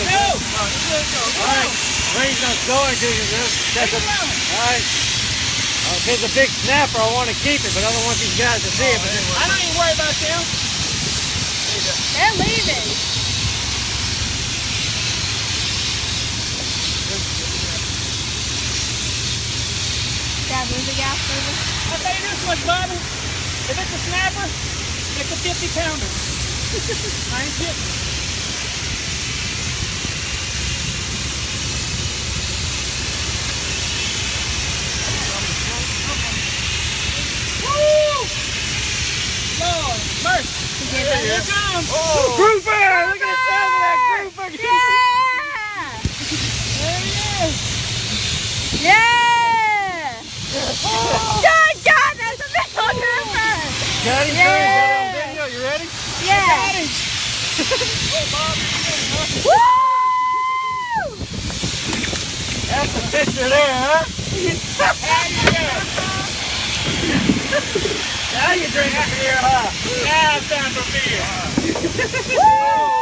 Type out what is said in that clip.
No! Alright, reason I'm going to is that's alright. If it's a big snapper, I want to keep it, but I don't want these guys to see it. But I don't even worry about them. They're leaving. Dad, move the gas over. I'll tell you this much, Bobby. If it's a snapper, it's a 50-pounder. I ain't kidding. Woo! Lord, mercy. Here it comes. oh, grouper! Look at the size of that grouper! Yeah! There he is. Yeah! Good God, that's a big old grouper! Got him, Yeah. got it on video. You ready? Yeah! Woo! That's the picture there, huh? Now you drink a beer, huh? Now it's time for beer. Woo!